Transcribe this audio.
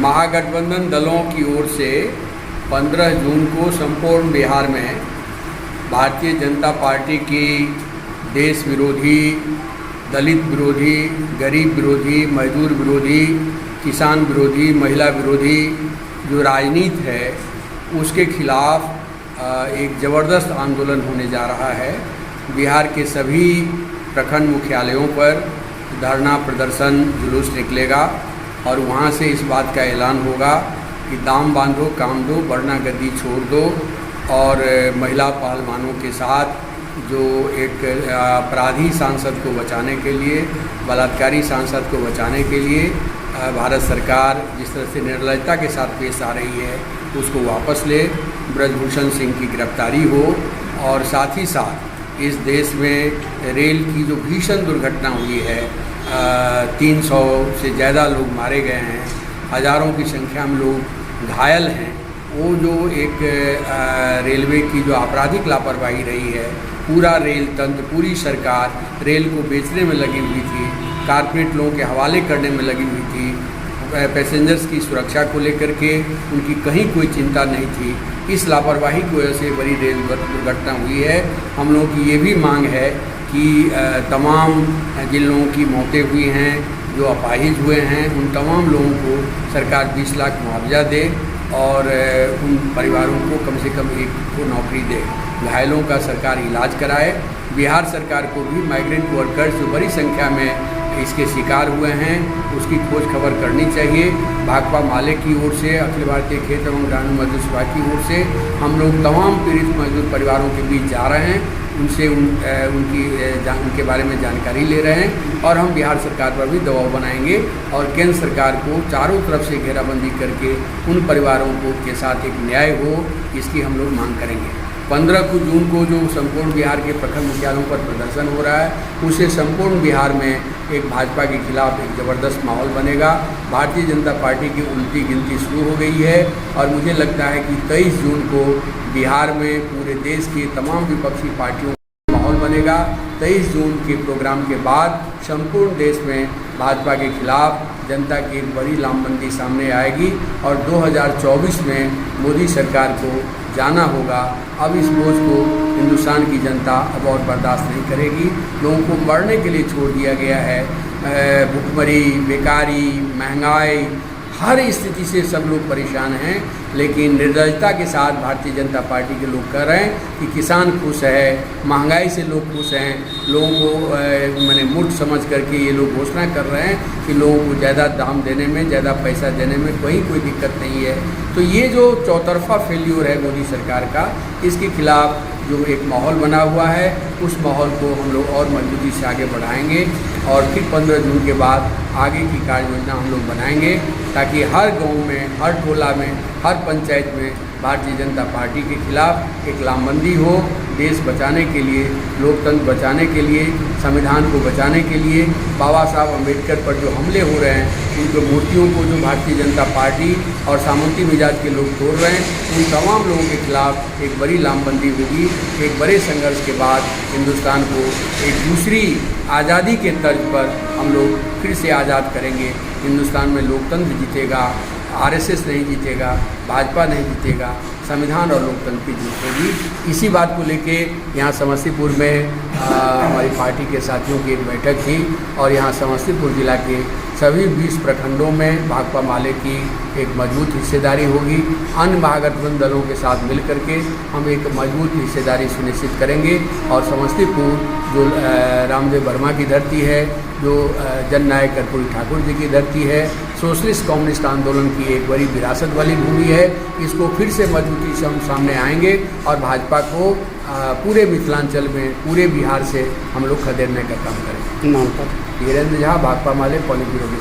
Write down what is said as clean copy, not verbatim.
महागठबंधन दलों की ओर से 15 जून को संपूर्ण बिहार में भारतीय जनता पार्टी की देश विरोधी, दलित विरोधी, गरीब विरोधी, मजदूर विरोधी, किसान विरोधी, महिला विरोधी जो राजनीति है उसके खिलाफ एक ज़बरदस्त आंदोलन होने जा रहा है। बिहार के सभी प्रखंड मुख्यालयों पर धरना, प्रदर्शन, जुलूस निकलेगा और वहाँ से इस बात का ऐलान होगा कि दाम बांधो, काम दो, वरना गद्दी छोड़ दो। और महिला पहलवानों के साथ जो एक अपराधी सांसद को बचाने के लिए, बलात्कारी सांसद को बचाने के लिए भारत सरकार जिस तरह से निर्लजता के साथ पेश आ रही है उसको वापस ले, ब्रजभूषण सिंह की गिरफ्तारी हो और साथ ही साथ इस देश में रेल की जो भीषण दुर्घटना हुई है, 300 से ज़्यादा लोग मारे गए हैं, हज़ारों की संख्या में लोग घायल हैं, वो जो एक रेलवे की जो आपराधिक लापरवाही रही है, पूरा रेल तंत्र, पूरी सरकार रेल को बेचने में लगी हुई थी, कारपोरेट लोगों के हवाले करने में लगी हुई थी, पैसेंजर्स की सुरक्षा को लेकर के उनकी कहीं कोई चिंता नहीं थी। इस लापरवाही की वजह से बड़ी रेल दुर्घटना हुई है। हम लोगों की ये भी मांग है कि तमाम जिन लोगों की मौतें हुई हैं, जो अपाहिज हुए हैं, उन तमाम लोगों को सरकार 20 लाख मुआवजा दे और उन परिवारों को कम से कम एक को नौकरी दे, घायलों का सरकार इलाज कराए। बिहार सरकार को भी माइग्रेंट वर्कर्स जो बड़ी संख्या में इसके शिकार हुए हैं उसकी खोज खबर करनी चाहिए। भाकपा माले की ओर से, अखिल भारतीय खेत एवं ग्रामीण मजदूर सभा की ओर से हम लोग तमाम पीड़ित मजदूर परिवारों के बीच जा रहे हैं, उनसे उनके बारे में जानकारी ले रहे हैं और हम बिहार सरकार पर भी दबाव बनाएंगे और केंद्र सरकार को चारों तरफ से घेराबंदी करके उन परिवारों को के साथ एक न्याय हो, इसकी हम लोग मांग करेंगे। 15 जून को जो संपूर्ण बिहार के प्रखंड मुख्यालयों पर प्रदर्शन हो रहा है, उससे संपूर्ण बिहार में एक भाजपा के खिलाफ एक ज़बरदस्त माहौल बनेगा। भारतीय जनता पार्टी की उल्टी गिनती शुरू हो गई है और मुझे लगता है कि 23 जून को बिहार में पूरे देश की तमाम विपक्षी पार्टियों का माहौल बनेगा। 23 जून के प्रोग्राम के बाद संपूर्ण देश में भाजपा के खिलाफ जनता की एक बड़ी लामबंदी सामने आएगी और 2024 में मोदी सरकार को जाना होगा। अब इस बोझ को हिंदुस्तान की जनता अब और बर्दाश्त नहीं करेगी। लोगों को मरने के लिए छोड़ दिया गया है। भुखमरी, बेकारी, महंगाई, हर स्थिति से सब लोग परेशान हैं, लेकिन निर्दयता के साथ भारतीय जनता पार्टी के लोग कह रहे हैं कि किसान खुश है, महंगाई से लोग खुश हैं, लोगों को मैंने मूर्ख समझ करके ये लोग घोषणा कर रहे हैं कि लोगों को ज़्यादा दाम देने में, ज़्यादा पैसा देने में कोई दिक्कत नहीं है। तो ये जो चौतरफा फेल्यूर है मोदी सरकार का, इसके खिलाफ जो एक माहौल बना हुआ है उस माहौल को हम लोग और मजबूती से आगे बढ़ाएंगे और फिर 15 जून के बाद आगे की कार्य योजना हम लोग बनाएंगे ताकि हर गांव में, हर टोला में, हर पंचायत में भारतीय जनता पार्टी के खिलाफ एक लामबंदी हो। देश बचाने के लिए, लोकतंत्र बचाने के लिए, संविधान को बचाने के लिए, बाबा साहब अम्बेडकर पर जो हमले हो रहे हैं, उनकी मूर्तियों को जो भारतीय जनता पार्टी और सामंती मिजाज के लोग तोड़ रहे हैं, उन तमाम लोगों के खिलाफ एक बड़ी लामबंदी होगी। एक बड़े संघर्ष के बाद हिंदुस्तान को एक दूसरी आज़ादी के तर्ज पर हम लोग फिर से आज़ाद करेंगे। हिंदुस्तान में लोकतंत्र जीतेगा, आरएसएस नहीं जीतेगा, भाजपा नहीं जीतेगा, संविधान और लोकतंत्र की जीत होगी। इसी बात को लेके यहाँ समस्तीपुर में हमारी पार्टी के साथियों की एक बैठक थी और यहाँ समस्तीपुर जिला के सभी 20 प्रखंडों में भाकपा माले की एक मजबूत हिस्सेदारी होगी। अन्य महागठबंधन दलों के साथ मिल करके हम एक मजबूत हिस्सेदारी सुनिश्चित करेंगे और समस्तीपुर जो रामदेव वर्मा की धरती है, जो जननायक कर्पूरी ठाकुर जी की धरती है, सोशलिस्ट कम्युनिस्ट आंदोलन की एक बड़ी विरासत वाली भूमि है, इसको फिर से मजबूती से हम सामने आएंगे और भाजपा को पूरे मिथिलांचल में, पूरे बिहार से हम लोग खदेड़ने का काम करेंगे। नाम पर वीरेंद्र झा, भाकपा माले, पॉलिट ब्यूरो।